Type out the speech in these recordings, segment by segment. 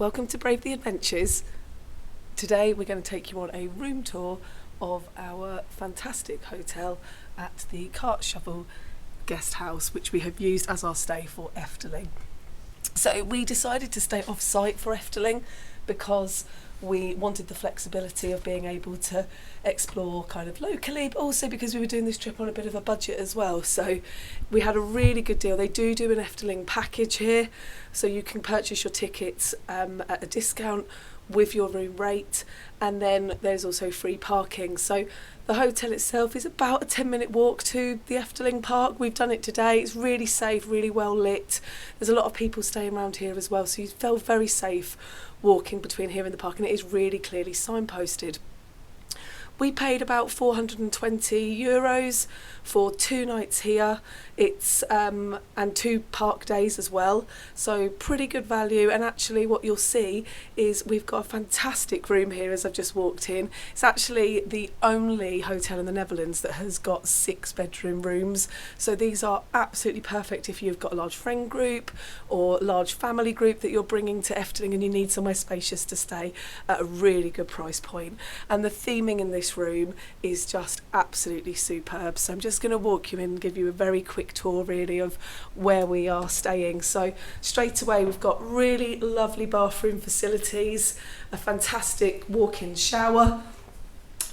Welcome to Brave the Adventures. Today we're going to take you on a room tour of our fantastic hotel at the Kaatsheuvel Guesthouse, which we have used as our stay for Efteling. So we decided to stay off-site for Efteling because we wanted the flexibility of being able to explore kind of locally, but also because we were doing this trip on a bit of a budget as well. So we had a really good deal. They do an Efteling package here, so you can purchase your tickets at a discount with your room rate, and then there's also free parking. So the hotel itself is about a 10-minute walk to the Efteling park. We've done it today. It's really safe, really well lit. There's a lot of people staying around here as well, so you feel very safe walking between here and the park, and it is really clearly signposted. We paid about €420 for 2 nights here. It's and 2 park days as well, so pretty good value. And actually what you'll see is we've got a fantastic room here as I've just walked in. It's actually the only hotel in the Netherlands that has got 6 bedroom rooms, so these are absolutely perfect if you've got a large friend group or large family group that you're bringing to Efteling and you need somewhere spacious to stay at a really good price point. And the theming in this room is just absolutely superb, so I'm just going to walk you in and give you a very quick tour really of where we are staying. So straight away we've got really lovely bathroom facilities, a fantastic walk-in shower,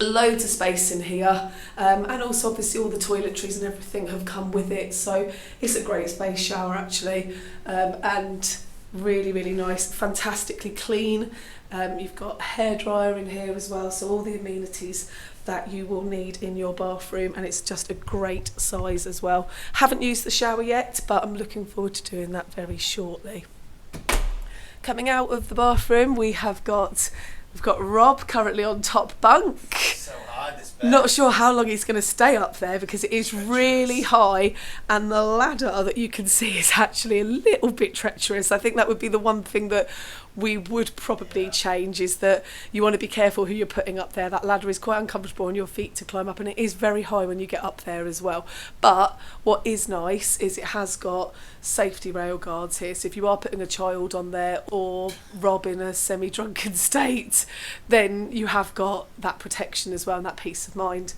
loads of space in here, and also obviously all the toiletries and everything have come with it, so it's a great space shower actually, and really nice, fantastically clean. You've got a hairdryer in here as well, so all the amenities that you will need in your bathroom, and it's just a great size as well. Haven't used the shower yet, but I'm looking forward to doing that very shortly. Coming out of the bathroom, we've got Rob currently on top bunk. So high, this bed. Not sure how long he's going to stay up there because it is really high, and the ladder that you can see is actually a little bit treacherous. I think that would be the one thing that we would probably change, is that you want to be careful who you're putting up there. That ladder is quite uncomfortable on your feet to climb up, and it is very high when you get up there as well. But what is nice is it has got safety rail guards here, so if you are putting a child on there or Rob in a semi-drunken state, then you have got that protection as well and that peace of mind.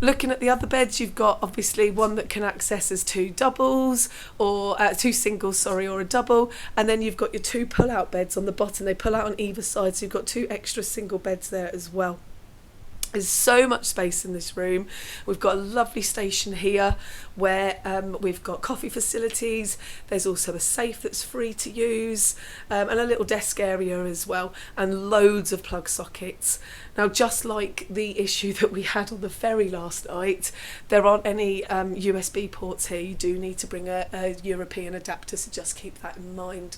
Looking at the other beds, you've got obviously one that can access as 2 doubles, or 2 singles, or a double, and then you've got your 2 pull-out beds on the bottom. They pull out on either side, so you've got 2 extra single beds there as well. There's so much space in this room. We've got a lovely station here where we've got coffee facilities. There's also a safe that's free to use, and a little desk area as well, and loads of plug sockets. Now, just like the issue that we had on the ferry last night, there aren't any USB ports here. You do need to bring a European adapter, so just keep that in mind.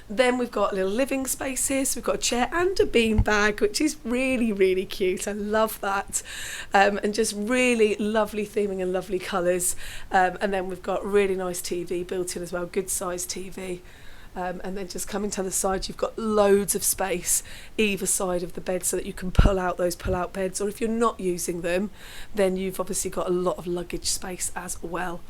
Then we've got a little living space here, so we've got a chair and a bean bag, which is really cute. I love that, and just really lovely theming and lovely colours, and then we've got really nice TV built in as well, good sized TV. And then just coming to the side, you've got loads of space either side of the bed so that you can pull out those pull-out beds, or if you're not using them, then you've obviously got a lot of luggage space as well.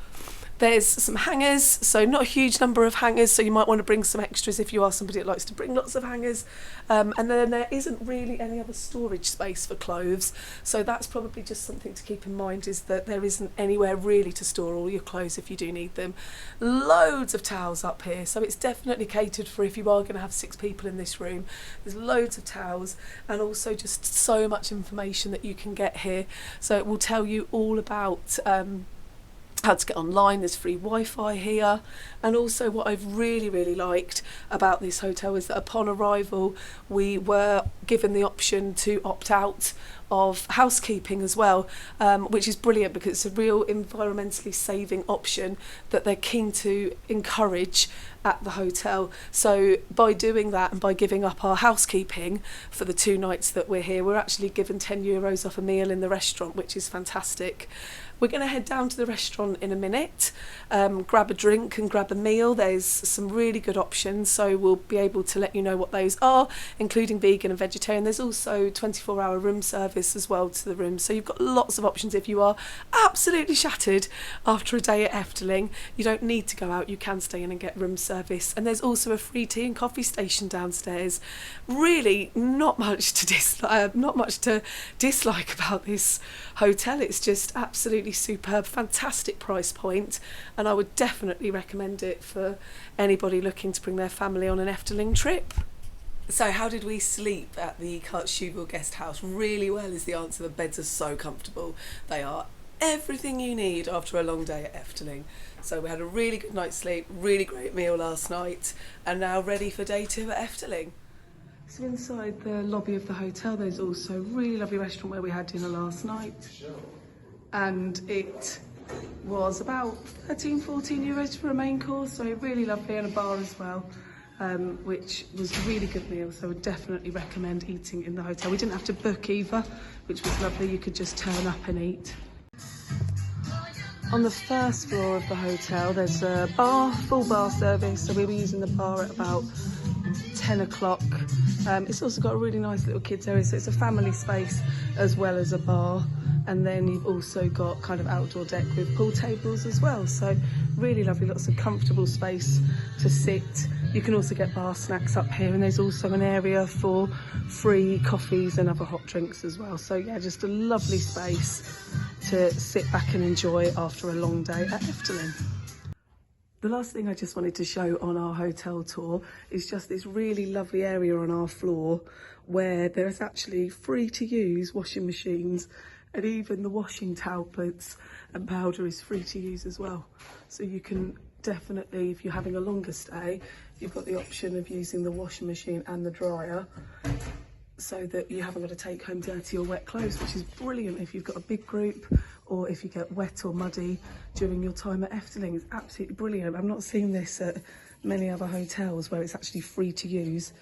There's some hangers, so not a huge number of hangers, so you might want to bring some extras if you are somebody that likes to bring lots of hangers. And then there isn't really any other storage space for clothes, so that's probably just something to keep in mind, is that there isn't anywhere really to store all your clothes if you do need them. Loads of towels up here, so it's definitely catered for if you are going to have 6 people in this room. There's loads of towels, and also just so much information that you can get here. So it will tell you all about how to get online. There's free Wi-Fi here, and also what I've really liked about this hotel is that upon arrival we were given the option to opt out of housekeeping as well, which is brilliant because it's a real environmentally saving option that they're keen to encourage at the hotel. So by doing that and by giving up our housekeeping for the 2 nights that we're here, we're actually given €10 off a meal in the restaurant, which is fantastic. We're going to head down to the restaurant in a minute, grab a drink and grab a meal. There's some really good options, so we'll be able to let you know what those are, including vegan and vegetarian. There's also 24-hour room service service as well to the room. So you've got lots of options if you are absolutely shattered after a day at Efteling. You don't need to go out, you can stay in and get room service. And there's also a free tea and coffee station downstairs. Really not much to dislike about this hotel. It's just absolutely superb, fantastic price point, and I would definitely recommend it for anybody looking to bring their family on an Efteling trip. So how did we sleep at the Kaatsheuvel guest house? Really well is the answer. The beds are so comfortable. They are everything you need after a long day at Efteling. So we had a really good night's sleep, really great meal last night, and now ready for day 2 at Efteling. So inside the lobby of the hotel there's also a really lovely restaurant where we had dinner last night, and it was about 13-14 euros for a main course, so really lovely, and a bar as well, which was a really good meal. So I would definitely recommend eating in the hotel. We didn't have to book either, which was lovely. You could just turn up and eat. On the first floor of the hotel there's a bar, full bar service, so we were using the bar at about 10 o'clock. It's also got a really nice little kids area, so it's a family space as well as a bar. And then you've also got kind of outdoor deck with pool tables as well. So really lovely, lots of comfortable space to sit. You can also get bar snacks up here, and there's also an area for free coffees and other hot drinks as well. So yeah, just a lovely space to sit back and enjoy after a long day at Efteling. The last thing I just wanted to show on our hotel tour is just this really lovely area on our floor where there's actually free to use washing machines, and even the washing tablets and powder is free to use as well. So you can definitely, if you're having a longer stay, you've got the option of using the washing machine and the dryer, so that you haven't got to take home dirty or wet clothes, which is brilliant if you've got a big group or if you get wet or muddy during your time at Efteling. It's absolutely brilliant. I've not seen this at many other hotels where it's actually free to use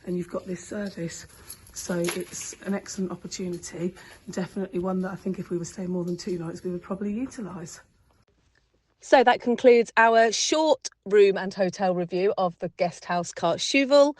and you've got this service. So it's an excellent opportunity, definitely one that I think if we were staying more than 2 nights we would probably utilise. So that concludes our short room and hotel review of the Guesthouse Kaatsheuvel.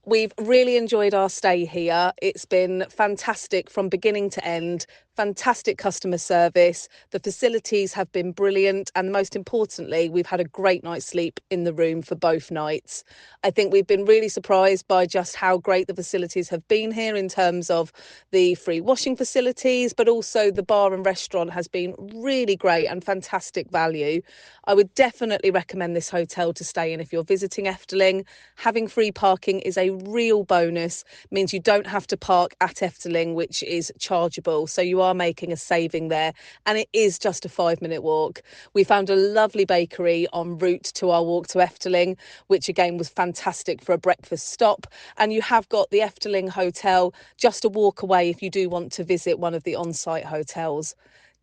We've really enjoyed our stay here. It's been fantastic from beginning to end, fantastic customer service. The facilities have been brilliant, and most importantly, we've had a great night's sleep in the room for both nights. I think we've been really surprised by just how great the facilities have been here in terms of the free washing facilities, but also the bar and restaurant has been really great and fantastic value. I would definitely recommend this hotel to stay in if you're visiting Efteling. Having free parking is a real bonus, means you don't have to park at Efteling, which is chargeable. So you are making a saving there, and it is just a 5-minute walk. We found a lovely bakery en route to our walk to Efteling, which again was fantastic for a breakfast stop. And you have got the Efteling Hotel just a walk away if you do want to visit one of the on-site hotels.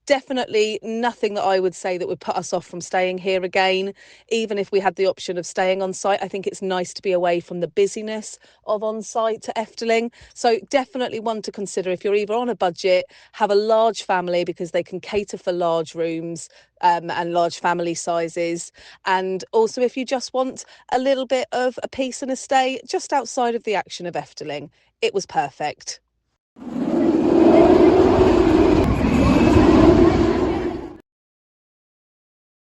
Definitely nothing that I would say that would put us off from staying here again. Even if we had the option of staying on site, I think it's nice to be away from the busyness of on site to Efteling. So definitely one to consider if you're either on a budget, have a large family because they can cater for large rooms and large family sizes. And also if you just want a little bit of a peace and a stay just outside of the action of Efteling, it was perfect.